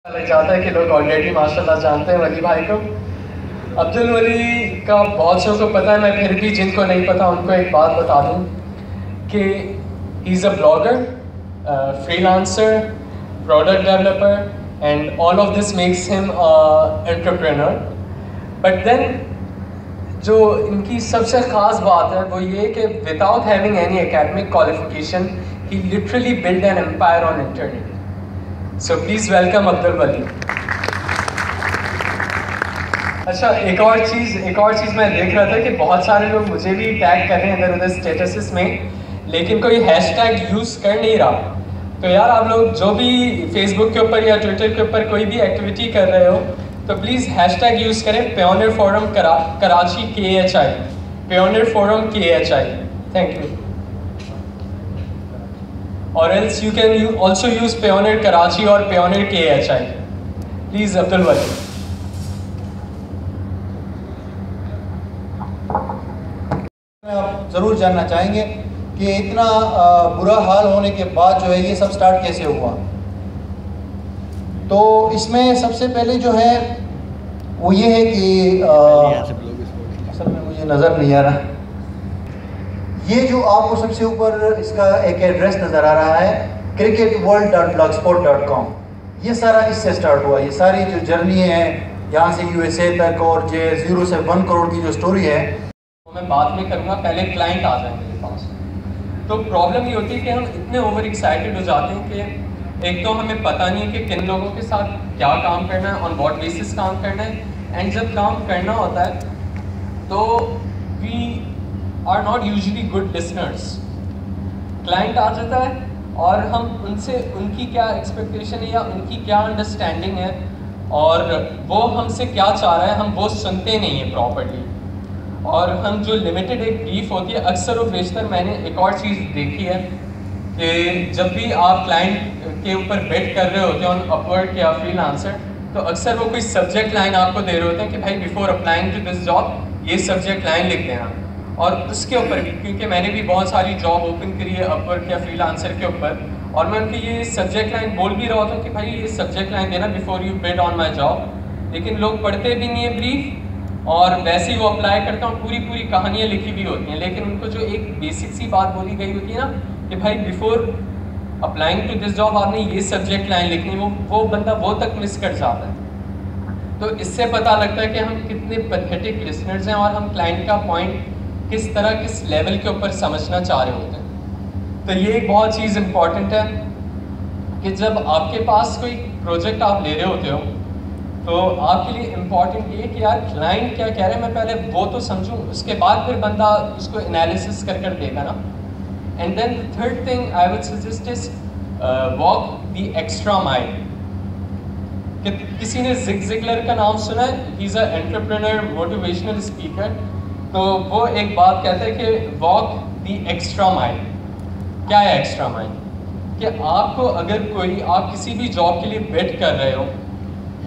لگ جاتا ہے کہ لوگ آلریڈی ماشاءاللہ جانتے ہیں ولی بھائی کو. عبدالولی کا بہت سو کو پتہ ہے، میں پھر بھی جن کو نہیں پتہ ان کو ایک بات بتا دوں کہ he is a blogger, freelancer, product developer and all of this makes him entrepreneur. But then جو ان کی سب سے خاص بات ہے وہ یہ کہ without having any academic qualification he literally built an empire on internet. So please welcome Abdul Wali. اچھا ایک اور چیز میں دیکھ رہا تھا کہ بہت سارے لوگ مجھے بھی ٹیگ کر رہے ہیں ادھر ادھر اسٹیٹسز میں، لیکن کوئی ہیش ٹیگ یوز کر نہیں رہا. تو یار آپ لوگ جو بھی فیس بک کے اوپر یا ٹویٹر کے اوپر کوئی بھی ایکٹیویٹی کر رہے ہو تو پلیز ہیش ٹیگ یوز کریں pioneer forum Karachi KHI، pioneer forum KHI. Thank you. اور else you can also use Pioneer Karachi اور Pioneer KHI. Please عبدالولی. آپ ضرور جاننا چاہیں گے کہ اتنا برا حال ہونے کے بعد جو ہے یہ سب سٹارٹ کیسے ہوا. تو اس میں سب سے پہلے جو ہے وہ یہ ہے کہ اصل میں مجھے نظر نہیں آ رہا، یہ جو آپ کو سب سے اوپر اس کا ایک ایڈریس نظر آ رہا ہے cricketworld.blogspot.com، یہ سارا اس سے سٹارٹ ہوا. یہ ساری جو جرنی ہے یہاں سے USA تک اور 0 سے 1 کروڑ کی جو سٹوری ہے میں بعد میں کروں گا، پہلے کلائنٹ آ جائیں میرے پاس. تو پرابلم یہ ہوتی ہے کہ ہم اتنے اوور ایکسائٹیڈ ہو جاتے ہیں کہ ایک تو ہمیں پتہ نہیں کہ کن لوگوں کے ساتھ کیا کام کرنا ہے، آن واٹ بیسس کام کرنا ہے. اینڈ جب کام کرنا ہوتا ہے تو we are not usually good listeners. Client آ جاتا ہے اور ہم ان سے ان کی کیا ایکسپیکٹیشن ہے یا ان کی کیا انڈرسٹینڈنگ ہے اور وہ ہم سے کیا چاہ رہا ہے ہم وہ سنتے نہیں ہیں پراپرلی. اور ہم جو لمیٹڈ ایک بریف ہوتی ہے اکثر و بیشتر میں نے ایک اور چیز دیکھی ہے کہ جب بھی آپ کلائنٹ کے اوپر بیٹ کر رہے ہوتے ہیں اپورڈ یا فری لانسر تو اکثر وہ کوئی سبجیکٹ لائن آپ کو دے رہے ہوتے ہیں کہ بھائی before applying to this job یہ سبجیکٹ لائن لکھ دیں آپ. اور اس کے اوپر بھی کیونکہ میں نے بھی بہت ساری جاب اوپن کری ہے اپورک یا فری لانسر کے اوپر، اور میں ان کی یہ سبجیکٹ لائن بول بھی رہا ہوتا ہوں کہ بھائی یہ سبجیکٹ لائن دینا before you bid on my job. لیکن لوگ پڑھتے بھی نہیں ہیں بریف اور ویسے ہی وہ اپلائی کرتا ہوں، پوری کہانیاں لکھی بھی ہوتی ہیں، لیکن ان کو جو ایک بیسک سی بات بولی گئی ہوتی ہے نا کہ بھائی before applying to this job آپ نے یہ سبجیکٹ لائن لکھنی، وہ بندہ وہ تک مس کر جاتا ہے. تو اس سے پتہ لگتا ہے کہ ہم کتنے پیتھیٹک لسنرز ہیں اور ہم کلائنٹ کا پوائنٹ کس طرح کس لیول کے اوپر سمجھنا چاہ رہے ہوتے ہیں. تو یہ ایک بہت چیز امپورٹنٹ ہے کہ جب آپ کے پاس کوئی پروجیکٹ آپ لے رہے ہوتے ہو تو آپ کے لیے امپورٹنٹ یہ کہ یار کلائنٹ کیا کہہ رہے ہیں میں پہلے وہ تو سمجھوں، اس کے بعد پھر بندہ اس کو انالیسس کر دے گا نا. And then the third thing I would suggest is walk the extra mile. کہ کسی نے زگ زگلر کا نام سنا ہے؟ ہی is a entrepreneur motivational speaker. تو وہ ایک بات کہتا ہے کہ واک دی ایکسٹرا مائل. کیا ہے ایکسٹرا مائل؟ کہ آپ کو اگر آپ کسی بھی جاب کے لیے بیٹ کر رہے ہو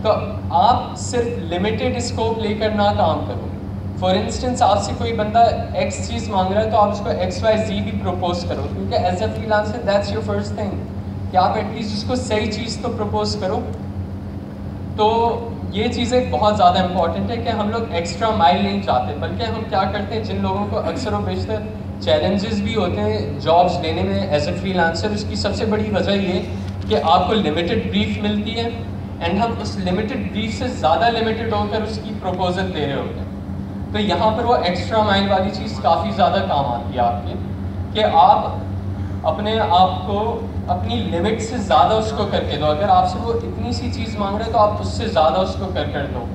تو آپ صرف لمیٹیڈ اسکوپ لے کر نہ کام کرو. فار انسٹنس آپ سے کوئی بندہ ایکس چیز مانگ رہا ہے تو آپ اس کو XYZ بھی پروپوز کرو، کیونکہ as a free lancer that's your first thing کہ آپ ایٹ لیسٹ اس کو صحیح چیز تو پروپوز کرو. تو یہ چیزیں بہت زیادہ امپورٹنٹ ہے کہ ہم لوگ ایکسٹرا مائل نہیں چاہتے، بلکہ ہم کیا کرتے ہیں جن لوگوں کو اکثر و بیشتر چیلنجز بھی ہوتے ہیں جابس لینے میں ایز اے فری لانسر، اس کی سب سے بڑی وجہ یہ کہ آپ کو لمیٹڈ بریف ملتی ہے اینڈ ہم اس لمیٹڈ بریف سے زیادہ لمیٹڈ ہو کر اس کی پروپوزل دے رہے ہوتے ہیں. تو یہاں پر وہ ایکسٹرا مائل والی چیز کافی زیادہ کام آتی ہے آپ کے کہ آپ اپنے آپ کو اپنی لمٹ سے زیادہ اس کو کر کے دو. اگر آپ سے وہ اتنی سی چیز مانگ رہے ہیں تو آپ اس سے زیادہ اس کو کر دو،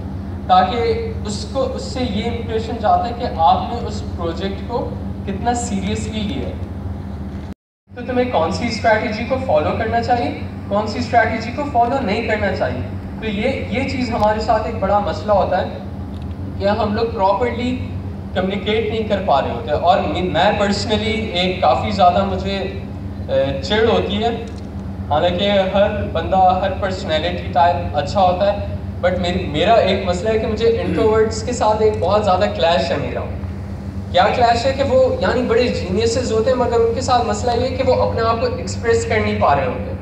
تاکہ اس سے یہ امپریشن جاتا ہے کہ آپ نے اس پروجیکٹ کو کتنا سیریسلی لیا ہے. تو تمہیں کون سی اسٹریٹجی کو فالو کرنا چاہیے، کون سی اسٹریٹجی کو فالو نہیں کرنا چاہیے. تو یہ چیز ہمارے ساتھ ایک بڑا مسئلہ ہوتا ہے کہ ہم لوگ پراپرلی کمیونیکیٹ نہیں کر پا رہے ہوتے. اور میں پرسنلی ایک کافی زیادہ مجھے چڑ ہوتی ہے، حالانکہ ہر بندہ ہر پرسنالٹی ٹائپ اچھا ہوتا ہے، بٹ میرا ایک مسئلہ ہے کہ مجھے انٹروورٹس کے ساتھ ایک بہت زیادہ کلیش ہے میرا. کیا کلیش ہے کہ وہ یعنی بڑے جینیسز ہوتے ہیں مگر ان کے ساتھ مسئلہ یہ ہے کہ وہ اپنے آپ کو ایکسپریس کر نہیں پا رہے ہوتے.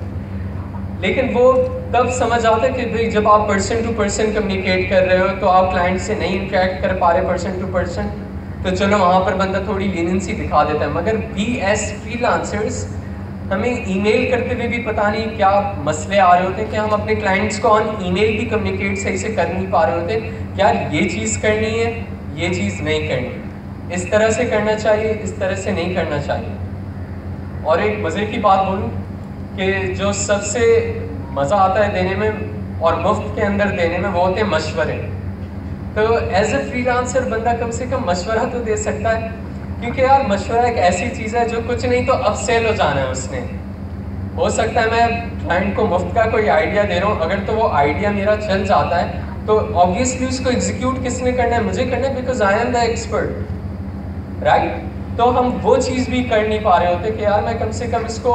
لیکن وہ تب سمجھ آتا ہے کہ بھئی جب آپ پرسن ٹو پرسن کمیونیکیٹ کر رہے ہو تو آپ کلائنٹ سے نہیں انٹریکٹ کر پا رہے پرسن ٹو پرسن، تو چلو وہاں پر بندہ تھوڑی لیننسی دکھا دیتا ہے. مگر وی ایز فری لانسرس ہمیں ای میل کرتے ہوئے بھی پتہ نہیں کیا مسئلے آ رہے ہوتے ہیں کہ ہم اپنے کلائنٹس کو آن ای میل بھی کمیونیکیٹ صحیح سے کر نہیں پا رہے ہوتے کہ یار یہ چیز کرنی ہے، یہ چیز نہیں کرنی، اس طرح سے کرنا چاہیے، اس طرح سے نہیں کرنا چاہیے. اور ایک مزے کی بات بولوں کہ جو سب سے مزہ آتا ہے دینے میں اور مفت کے اندر دینے میں وہ ہوتے ہیں مشورے. تو ایز اے فری لانسر بندہ کم سے کم مشورہ تو دے سکتا ہے، کیونکہ یار مشورہ ایک ایسی چیز ہے جو کچھ نہیں تو اب سیل ہو جانا ہے. اس نے ہو سکتا ہے میں کلائنٹ کو مفت کا کوئی آئیڈیا دے رہا ہوں، اگر تو وہ آئیڈیا میرا چل جاتا ہے تو آبویسلی اس کو ایگزیکیوٹ کس نے کرنا ہے؟ مجھے کرنا ہے، because I am the expert, right? تو ہم وہ چیز بھی کر نہیں پا رہے ہوتے کہ یار میں کم سے کم اس کو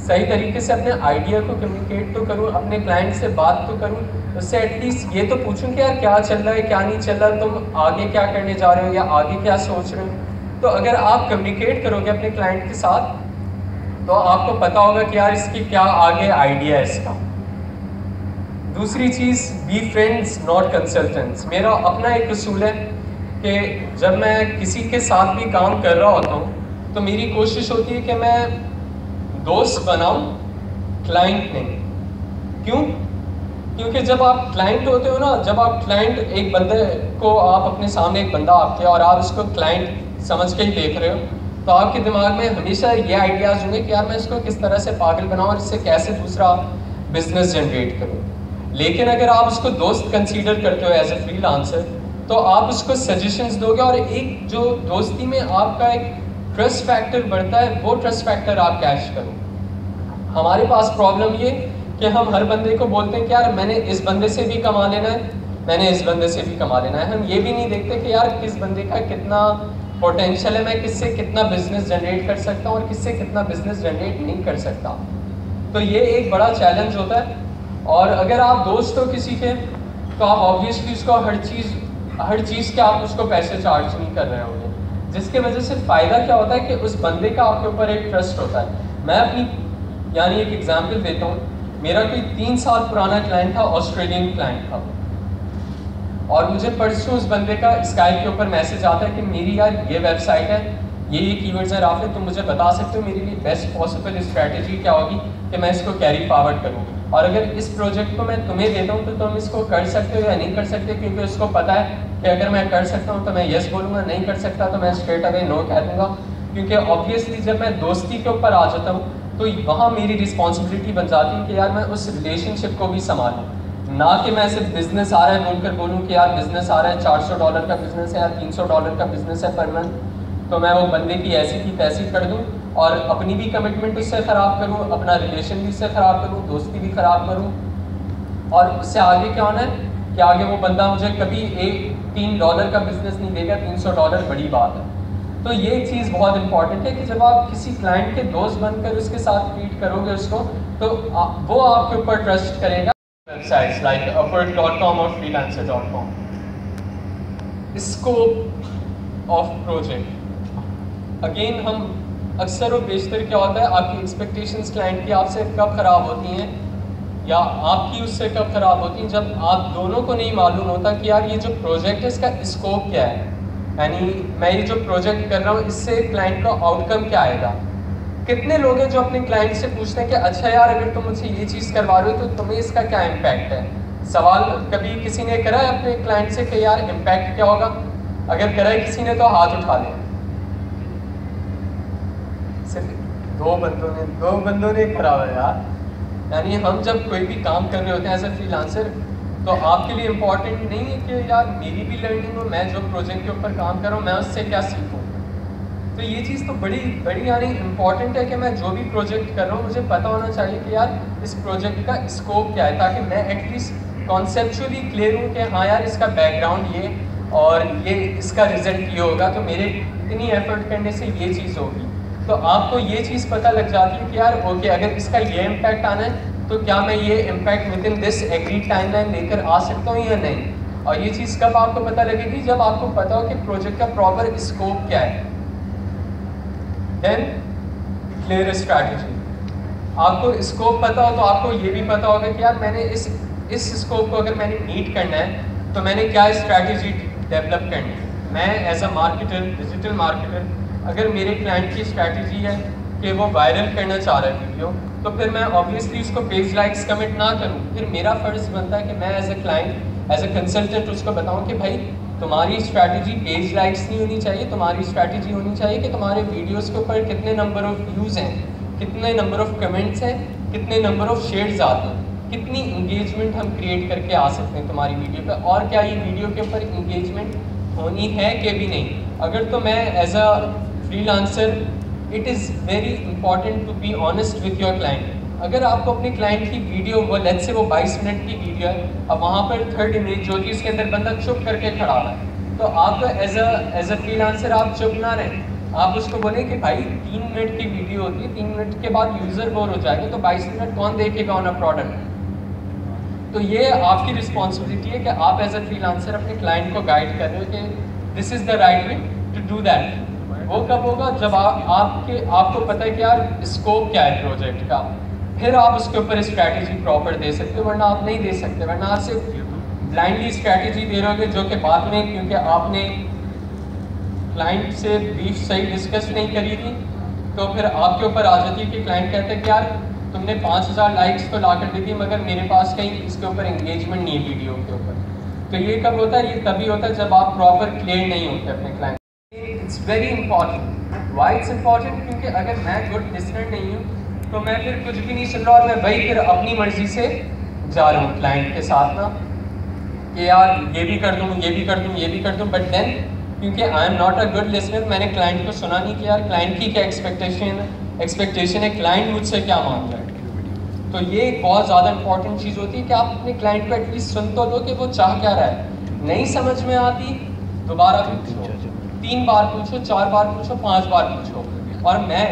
صحیح طریقے سے اپنے آئیڈیا کو کمیونیکیٹ تو کروں، اپنے کلائنٹ سے بات تو کروں، اس سے ایٹ لیسٹ یہ تو پوچھوں کہ یار کیا چل رہا ہے، کیا نہیں چل رہا، تم آگے کیا کرنے جا رہے ہو یا آگے کیا سوچ رہے ہو. تو اگر آپ کمیونیکیٹ کرو گے اپنے کلائنٹ کے ساتھ تو آپ کو پتا ہوگا کہ یار اس کی کیا آگے آئیڈیا ہے اس کا. دوسری چیز، بی فرینڈز ناٹ کنسلٹنٹس. میرا اپنا ایک اصول ہے کہ جب میں کسی کے ساتھ بھی کام کر رہا ہوتا ہوں تو میری کوشش ہوتی ہے کہ میں دوست بناؤں، کلائنٹ نہیں. کیوں؟ کیونکہ جب آپ کلائنٹ ہوتے ہو نا، جب آپ کلائنٹ ایک بندے کو، آپ اپنے سامنے ایک بندہ آپ کے اور آپ اس کو کلائنٹ سمجھ کے ہی دیکھ رہے ہو، تو آپ کے دماغ میں ہمیشہ یہ آئیڈیاز ہوں گے کہ یار میں اس کو کس طرح سے پاگل بناؤں اور اس سے کیسے دوسرا بزنس جنریٹ کروں. لیکن اگر آپ اس کو دوست کنسیڈر کرتے ہو ایز اے فری لانسر تو آپ اس کو سجیشنز دو گے، اور ایک جو دوستی میں آپ کا ایک ٹرسٹ فیکٹر بڑھتا ہے، وہ ٹرسٹ فیکٹر آپ کیش کرو. ہمارے پاس پرابلم یہ کہ ہم ہر بندے کو بولتے ہیں کہ یار میں نے اس بندے سے بھی کما لینا ہے، میں نے اس بندے سے بھی کما لینا ہے. ہم یہ بھی نہیں دیکھتے کہ یار کس بندے کا کتنا پوٹینشیل ہے، میں کس سے کتنا بزنس جنریٹ کر سکتا ہوں اور کس سے کتنا بزنس جنریٹ نہیں کر سکتا. تو یہ ایک بڑا چیلنج ہوتا ہے. اور اگر آپ دوست ہو کسی کے تو آپ آبویسلی اس کو ہر چیز کے آپ اس کو پیسے چارج نہیں کر رہے ہوں گے، جس کی وجہ سے فائدہ کیا ہوتا ہے کہ اس بندے کا آپ کے اوپر ایک ٹرسٹ ہوتا ہے. میں اپنی یعنی ایک ایگزامپل دیتا ہوں. میرا کوئی 3 سال پرانا کلائنٹ تھا، آسٹریلین کلائنٹ تھا، اور مجھے پرسوں اس بندے کا اسکائپ کے اوپر میسج آتا ہے کہ میری یار یہ ویب سائٹ ہے، یہ کی ورڈز ہیں رافع، تم مجھے بتا سکتے ہو میرے لیے بیسٹ پاسبل اسٹریٹجی کیا ہوگی کہ میں اس کو کیری فارورڈ کروں، اور اگر اس پروجیکٹ کو میں تمہیں دیتا ہوں تو تم اس کو کر سکتے ہو یا نہیں کر سکتے. کیونکہ اس کو پتہ ہے کہ اگر میں کر سکتا ہوں تو میں یس بولوں گا، نہیں کر سکتا تو میں اسٹریٹ اوے نو کہہ دوں گا. کیونکہ آبویسلی جب میں دوستی کے اوپر آ جاتا ہوں تو وہاں میری رسپانسبلٹی بن جاتی ہے کہ یار میں اس ریلیشن شپ کو بھی سنبھالوں، نہ کہ میں صرف بزنس آ رہا ہے بول کر بولوں کہ یار بزنس آ رہا ہے، $400 کا بزنس ہے یا $300 کا بزنس ہے پر منتھ، تو میں وہ بندے کی ایسی کی تیسی کر دوں اور اپنی بھی کمٹمنٹ اس سے خراب کروں، اپنا ریلیشن بھی اس سے خراب کروں، دوستی بھی خراب کروں. اور اس سے آگے کیا ہونا ہے کہ آگے وہ بندہ مجھے کبھی $3 کا بزنس نہیں دے گا، $300 بڑی بات ہے. تو یہ چیز بہت امپورٹنٹ ہے کہ جب آپ کسی کلائنٹ کے دوست بن کر اس کے ساتھ ٹریٹ کرو گے اس کو تو وہ آپ کے اوپر ٹرسٹ کرے گا. ویب سائٹس لائک upwork.com اور freelancer.com. Scope of project, again ہم اکثر و بیشتر کیا ہوتا ہے آپ کی ایکسپیکٹیشنس کلائنٹ کی آپ سے کب خراب ہوتی ہیں یا آپ کی اس سے کب خراب ہوتی ہیں؟ جب آپ دونوں کو نہیں معلوم ہوتا کہ یار یہ جو پروجیکٹ ہے اس کا اسکوپ کیا ہے، یعنی میں یہ جو پروجیکٹ کر رہا ہوں اس سے کلائنٹ کا آؤٹ کم کیا آئے گا. کتنے لوگ ہیں جو اپنے کلائنٹ سے پوچھتے ہیں کہ اچھا یار اگر تم مجھ سے یہ چیز کروا رہے ہو تو تمہیں اس کا کیا امپیکٹ ہے؟ سوال کبھی کسی نے کرا ہے اپنے کلائنٹ سے کہ یار امپیکٹ کیا ہوگا؟ اگر کرا ہے کسی نے تو ہاتھ اٹھا لیں. صرف دو بندوں نے کرا ہوا ہے یار. یعنی ہم جب کوئی بھی کام کر رہے ہوتے ہیں ایز اے فری لانسر تو آپ کے لیے امپورٹنٹ نہیں ہے کہ یار میری بھی لرننگ ہو، میں جو پروجیکٹ کے اوپر کام کر رہا ہوں میں اس سے کیا سیکھوں. تو یہ چیز تو بڑی یعنی امپورٹنٹ ہے کہ میں جو بھی پروجیکٹ کر رہا ہوں مجھے پتہ ہونا چاہیے کہ یار اس پروجیکٹ کا اسکوپ کیا ہے، تاکہ میں ایٹ لیسٹ کانسیپچولی کلیئر ہوں کہ ہاں یار اس کا بیک گراؤنڈ یہ اور یہ اس کا رزلٹ یہ ہوگا تو میرے اتنی ایفرٹ کرنے سے یہ چیز ہوگی. تو آپ کو یہ چیز پتہ لگ جاتی ہے کہ یار اوکے اگر اس کا یہ امپیکٹ آنا ہے تو کیا میں یہ impact with in this agreed time line لے کر آ سکتا ہوں یا نہیں. اور یہ چیز کب آپ کو پتہ لگے گی؟ جب آپ کو پتہ ہو کہ پروجیکٹ کا پراپر اسکوپ کیا ہے. دین کلیئر اسٹریٹجی. آپ کو اسکوپ پتہ ہو تو آپ کو یہ بھی پتہ ہوگا کہ یار میں نے اس اسکوپ کو اگر میں نے میٹ کرنا ہے تو میں نے کیا اسٹریٹجی ڈیولپ کرنی ہے. میں as a marketer, digital marketer, اگر میرے کلائنٹ کی اسٹریٹجی ہے کہ وہ وائرل کرنا چاہ رہا ہے ویڈیو، تو پھر میں آبویسلی اس کو پیج لائکس کمنٹ نہ کروں. پھر میرا فرض بنتا ہے کہ میں as a client, as a consultant اس کو بتاؤں کہ بھائی تمہاری اسٹریٹجی پیج لائکس نہیں ہونی چاہیے، تمہاری اسٹریٹجی ہونی چاہیے کہ تمہارے ویڈیوز کے اوپر کتنے نمبر آف ویوز ہیں، کتنے نمبر آف کمنٹس ہیں، کتنے نمبر آف شیئرز آتے ہیں، کتنی انگیجمنٹ ہم کریٹ کر کے آ سکتے ہیں تمہاری ویڈیو پہ، اور کیا یہ ویڈیو کے اوپر انگیجمنٹ ہونی ہے کہ بھی نہیں. اگر تو میں as a freelancer, it is very important to be honest with your client. اگر آپ کو اپنے کلائنٹ کی ویڈیو، وہ لیٹس سے وہ 22 منٹ کی ویڈیو ہے، اب وہاں پر تھرڈ امیج جو کہ اس کے اندر بندہ چپ کر کے کھڑا ہے، تو آپ ایز اے فری لانسر آپ چپ نہ رہیں. آپ اس کو بولیں کہ بھائی 3 منٹ کی ویڈیو ہوتی ہے، 3 منٹ کے بعد یوزر بور ہو جائے گا، تو 22 منٹ کون دیکھے گا آن اے پروڈکٹ. تو یہ آپ کی رسپانسبلٹی ہے کہ آپ ایز اے فری لانسر اپنے کلائنٹ کو گائڈ کر رہے ہو کہ this is the right way to do that. وہ کب ہوگا؟ جب آپ کو پتہ ہے کہ یار اسکوپ کیا ہے پروجیکٹ کا، پھر آپ اس کے اوپر اسٹریٹجی پراپر دے سکتے ہو، ورنہ آپ نہیں دے سکتے. ورنہ آپ صرف بلائنڈلی اسٹریٹجی دے رہے ہو گے جو کہ بعد میں، کیونکہ آپ نے کلائنٹ سے بریف صحیح ڈسکس نہیں کری تھی، تو پھر آپ کے اوپر آ جاتی ہے کہ کلائنٹ کہتے ہیں کہ یار تم نے 5000 لائکس تو لا کر دی تھی، مگر میرے پاس کہیں اس کے اوپر انگیجمنٹ نہیں ہے ویڈیو کے اوپر. تو یہ کب ہوتا ہے؟ یہ تبھی ہوتا ہے جب آپ پراپر کلیئر نہیں ہوتے اپنے client. It's very important. Why it's important? کیونکہ اگر میں گڈ لسنر نہیں ہوں تو میں پھر کچھ بھی نہیں سن رہا، اور میں وہی پھر اپنی مرضی سے جا رہا ہوں کلائنٹ کے ساتھ نا، کہ یار یہ بھی کر دوں، یہ بھی کر دوں، یہ بھی کر دوں. بٹ دین کیونکہ I am not a good listener, میں نے کلائنٹ کو سنا نہیں کہ یار کلائنٹ کی کیا ایکسپیکٹیشن ہے، کلائنٹ مجھ سے کیا مانگ رہا ہے. تو یہ ایک بہت زیادہ امپورٹنٹ چیز ہوتی ہے کہ آپ اپنے کلائنٹ کو ایٹ لیسٹ سن تو دو کہ وہ چاہ کیا رہا ہے. نہیں سمجھ میں آتی دوبارہ پوچھو، 3 بار پوچھو، 4 بار پوچھو، 5 بار پوچھو. اور میں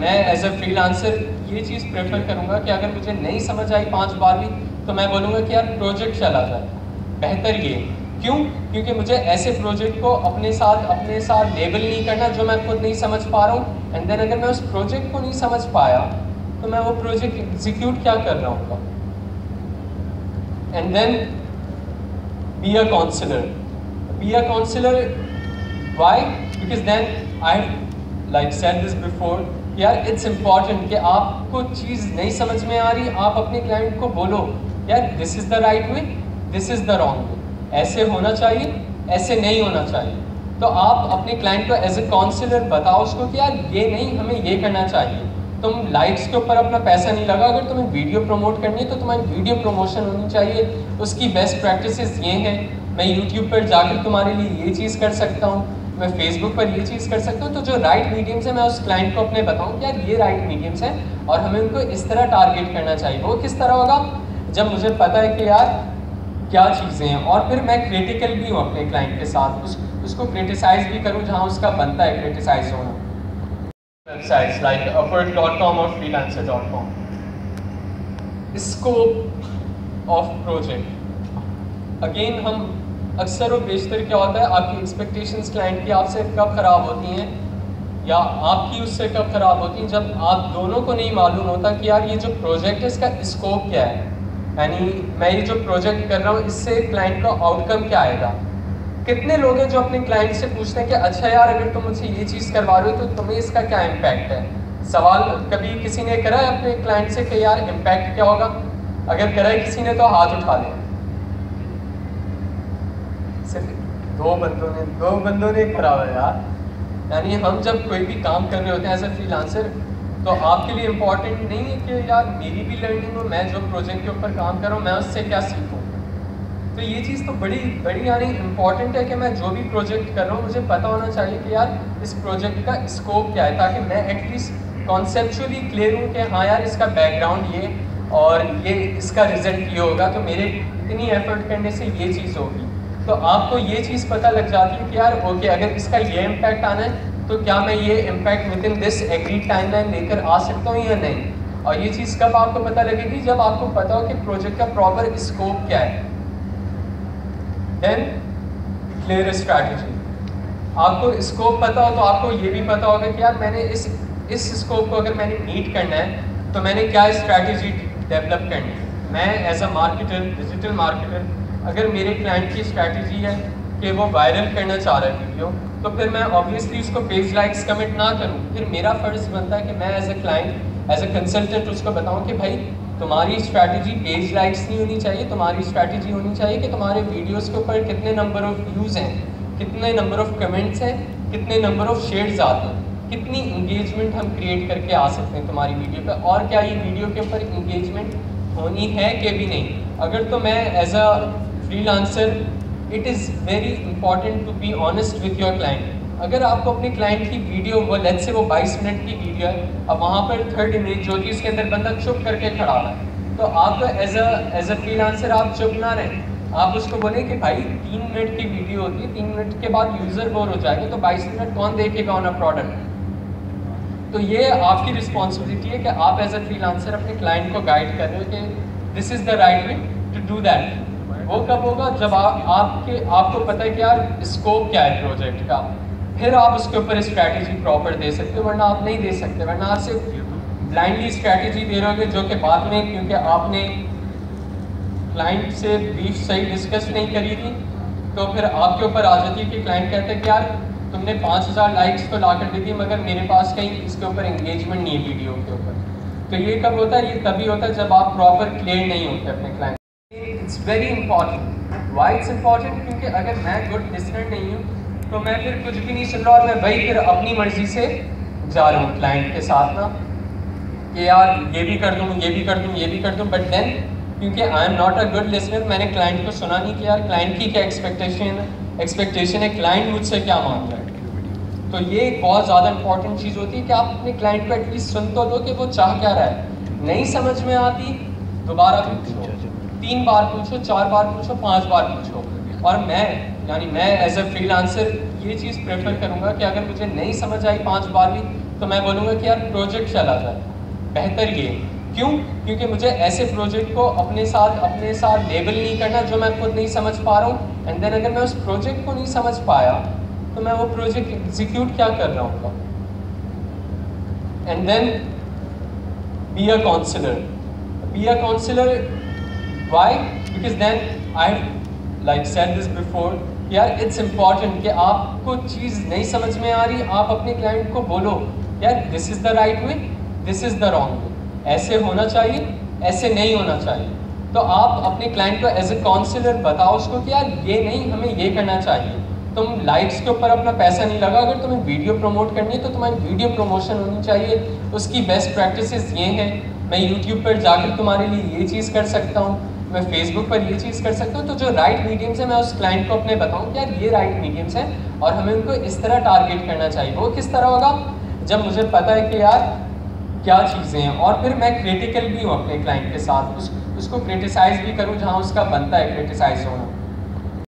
ایز اے فری لانسر یہ چیز پریفر کروں گا کہ اگر مجھے نہیں سمجھ آئی 5 بار بھی، تو میں بولوں گا کہ یار پروجیکٹ چلا جائے. بہتر یہ کیوں؟ کیونکہ مجھے ایسے پروجیکٹ کو اپنے ساتھ لیبل نہیں کرنا جو میں خود نہیں سمجھ پا رہا ہوں. اینڈ دین اگر میں اس پروجیکٹ کو نہیں سمجھ پایا تو میں وہ پروجیکٹ ایگزیکیوٹ کیا کر رہا ہوں گا. And then be a counsellor. Why? Because then I like said this before, یار اٹس امپورٹنٹ کہ آپ کو چیز نہیں سمجھ میں آ رہی، آپ اپنے کلائنٹ کو بولو یار دس is the right way, this is the wrong way, ایسے ہونا چاہیے، ایسے نہیں ہونا چاہیے. تو آپ اپنے کلائنٹ کو ایز اے کاؤنسلر بتاؤ اس کو کہ یار یہ نہیں، ہمیں یہ کرنا چاہیے. تم لائکس کے اوپر اپنا پیسہ نہیں لگا، اگر تمہیں ویڈیو پروموٹ کرنی ہے تو تمہاری ویڈیو پروموشن ہونی چاہیے. اس کی بیسٹ پریکٹسز یہ ہیں. میں یوٹیوب پر جا کر تمہارے لیے یہ چیز کر سکتا ہوں، میں فیس بک پر یہ چیز کر سکتا ہوں. تو جو رائٹ میڈیمس ہیں میں اس کلائنٹ کو اپنے بتاؤں کہ یار یہ رائٹ میڈیمس ہیں اور ہمیں ان کو اس طرح ٹارگیٹ کرنا چاہیے. وہ کس طرح ہوگا؟ جب مجھے پتہ ہے کہ یار کیا چیزیں ہیں، اور پھر میں کریٹیکل بھی ہوں اپنے کلائنٹ کے ساتھ، اس کو کریٹیسائز بھی کروں جہاں اس کا بنتا ہے کریٹیسائز ہونا. ویب سائٹس لائک upwork.com اور freelancer.com. Scope of project, again ہم اکثر و بیشتر کیا ہوتا ہے، آپ کی ایکسپیکٹیشنس کلائنٹ کی آپ سے کب خراب ہوتی ہیں یا آپ کی اس سے کب خراب ہوتی ہیں؟ جب آپ دونوں کو نہیں معلوم ہوتا کہ یار یہ جو پروجیکٹ ہے اس کا اسکوپ کیا ہے، یعنی میں یہ جو پروجیکٹ کر رہا ہوں اس سے کلائنٹ کا آؤٹ کم کیا آئے گا. کتنے لوگ ہیں جو اپنے کلائنٹ سے پوچھتے ہیں کہ اچھا یار اگر تم مجھ سے یہ چیز کروا رہے ہو تو تمہیں اس کا کیا امپیکٹ ہے. سوال کبھی کسی نے کرا ہے اپنے کلائنٹ سے کہ یار امپیکٹ کیا ہوگا؟ اگر کرا ہے کسی نے تو ہاتھ اٹھا لیں. صرف دو بندوں نے کرا ہوا ہے یار. یعنی ہم جب کوئی بھی کام کر رہے ہوتے ہیں ایز اے فری لانسر تو آپ کے لیے امپورٹنٹ نہیں ہے کہ یار میری بھی لرننگ ہو، میں جو پروجیکٹ کے اوپر کام کر رہا ہوں میں اس سے کیا سیکھوں. تو یہ چیز تو بڑی یعنی امپورٹنٹ ہے کہ میں جو بھی پروجیکٹ کر رہا ہوں مجھے پتہ ہونا چاہیے کہ یار اس پروجیکٹ کا اسکوپ کیا ہے، تاکہ میں ایٹ لیسٹ کانسیپچولی کلیئر ہوں کہ ہاں یار اس کا بیک گراؤنڈ یہ اور یہ اس کا رزلٹ یہ ہوگا، تو میرے اتنی ایفرٹ کرنے سے یہ چیز ہوگی. تو آپ کو یہ چیز پتہ لگ جاتی ہے کہ یار اوکے اگر اس کا یہ امپیکٹ آنا ہے تو کیا میں یہ impact with in this agreed time line لے کر آ سکتا ہوں یا نہیں. اور یہ چیز کب آپ کو پتہ لگے گی؟ جب آپ کو پتہ ہو کہ پروجیکٹ کا پراپر اسکوپ کیا ہے. دین کلیئر اسٹریٹجی. آپ کو اسکوپ پتہ ہو تو آپ کو یہ بھی پتہ ہوگا کہ یار میں نے اس اسکوپ کو اگر میں نے میٹ کرنا ہے تو میں نے کیا اسٹریٹجی ڈیولپ کرنی ہے. میں as a marketer, digital marketer, اگر میرے کلائنٹ کی اسٹریٹجی ہے کہ وہ وائرل کرنا چاہ رہا ہے ویڈیو، تو پھر میں آبویسلی اس کو پیج لائکس کمنٹ نہ کروں. پھر میرا فرض بنتا ہے کہ میں as a client, as a consultant اس کو بتاؤں کہ بھائی تمہاری اسٹریٹجی پیج لائکس نہیں ہونی چاہیے، تمہاری اسٹریٹجی ہونی چاہیے کہ تمہارے ویڈیوز کے اوپر کتنے نمبر آف ویوز ہیں، کتنے نمبر آف کمنٹس ہیں، کتنے نمبر آف شیئرز آتے ہیں، کتنی انگیجمنٹ ہم کریٹ کر کے آ سکتے ہیں تمہاری ویڈیو پہ، اور کیا یہ ویڈیو کے اوپر انگیجمنٹ ہونی ہے کہ بھی نہیں. اگر تو میں as a freelancer, it is very important to be honest with your client. اگر آپ کو اپنے کلائنٹ کی ویڈیو، وہ لیٹ سے وہ 22 منٹ کی ویڈیو ہے، اب وہاں پر تھرڈ امیج جو کہ اس کے اندر بندہ چپ کر کے کھڑا رہا ہے، تو آپ ایز اے فری لانسر آپ چپ نہ رہیں. آپ اس کو بولیں کہ بھائی 3 منٹ کی ویڈیو ہوتی ہے، 3 منٹ کے بعد یوزر بور ہو جائے گا، تو 22 منٹ کون دیکھے گا آن اے پروڈکٹ. تو یہ آپ کی رسپانسبلٹی ہے کہ آپ ایز اے فری لانسر اپنے کلائنٹ کو گائڈ کر رہے ہو کہ this is the right way to do that. وہ کب ہوگا؟ جب آپ کو پتہ ہے کہ یار اسکوپ کیا ہے پروجیکٹ کا، پھر آپ اس کے اوپر اسٹریٹجی پراپر دے سکتے ہو، ورنہ آپ نہیں دے سکتے. ورنہ آپ صرف بلائنڈلی اسٹریٹجی دے رہے ہو گے، جو کہ بعد میں کیونکہ آپ نے کلائنٹ سے بریف صحیح ڈسکس نہیں کری تھی، تو پھر آپ کے اوپر آ جاتی ہے کہ کلائنٹ کہتا ہے کہ یار تم نے 5000 لائکس تو لا کر دی تھی، مگر میرے پاس کہیں اس کے اوپر انگیجمنٹ نہیں ہے ویڈیو کے اوپر. تو یہ کب ہوتا ہے؟ یہ تبھی ہوتا ہے جب آپ پراپر کلیئر نہیں ہوتے اپنے client. It's very important. Why it's important? کیونکہ اگر میں گڈ لسنر نہیں ہوں تو میں پھر کچھ بھی نہیں سن رہا، اور میں بھائی پھر اپنی مرضی سے جا رہا ہوں کلائنٹ کے ساتھ نا، کہ یار یہ بھی کر دوں، یہ بھی کر دوں، یہ بھی کر دوں. بٹ دین کیونکہ I am not a good listener, میں نے کلائنٹ کو سنا نہیں کہ یار کلائنٹ کی کیا ایکسپیکٹیشن ہے، کلائنٹ مجھ سے کیا مانگ رہا ہے. تو یہ ایک بہت زیادہ امپورٹنٹ چیز ہوتی ہے کہ آپ اپنے کلائنٹ کو ایٹ لیسٹ سن تو دو کہ وہ چاہ کیا رہا ہے. نہیں سمجھ میں آتی دوبارہ پوچھو، 3 بار پوچھو، 4 بار پوچھو، 5 بار پوچھو. اور میں ایز اے فری لانسر یہ چیز پریفر کروں گا کہ اگر مجھے نہیں سمجھ آئی 5 بار بھی، تو میں بولوں گا کہ یار پروجیکٹ چلا جائے. بہتر یہ کیوں؟ کیونکہ مجھے ایسے پروجیکٹ کو اپنے ساتھ لیبل نہیں کرنا جو میں خود نہیں سمجھ پا رہا ہوں. اینڈ دین اگر میں اس پروجیکٹ کو نہیں سمجھ پایا تو میں وہ پروجیکٹ ایگزیکیوٹ کیا کر رہا ہوں گا. And then be a counsellor. Why? Because then I like said this before, یار اٹس امپورٹنٹ کہ آپ کو چیز نہیں سمجھ میں آ رہی، آپ اپنے کلائنٹ کو بولو یار دس is the right way, this is the wrong way, ایسے ہونا چاہیے، ایسے نہیں ہونا چاہیے. تو آپ اپنے کلائنٹ کو ایز اے کاؤنسلر بتاؤ اس کو کہ یار یہ نہیں، ہمیں یہ کرنا چاہیے. تم لائکس کے اوپر اپنا پیسہ نہیں لگا، اگر تمہیں ویڈیو پروموٹ کرنی ہے تو تمہاری ویڈیو پروموشن ہونی چاہیے. اس کی بیسٹ پریکٹسز یہ ہیں. میں یوٹیوب پر جا کر تمہارے لیے یہ چیز کر سکتا ہوں، میں فیس بک پر یہ چیز کر سکتا ہوں. تو جو رائٹ میڈیمس ہیں میں اس کلائنٹ کو اپنے بتاؤں کہ یار یہ رائٹ میڈیمس ہیں اور ہمیں ان کو اس طرح ٹارگیٹ کرنا چاہیے. وہ کس طرح ہوگا؟ جب مجھے پتہ ہے کہ یار کیا چیزیں ہیں، اور پھر میں کریٹیکل بھی ہوں اپنے کلائنٹ کے ساتھ، اس کو کرٹیسائز بھی کروں جہاں اس کا بنتا ہے کرٹیسائز ہونا.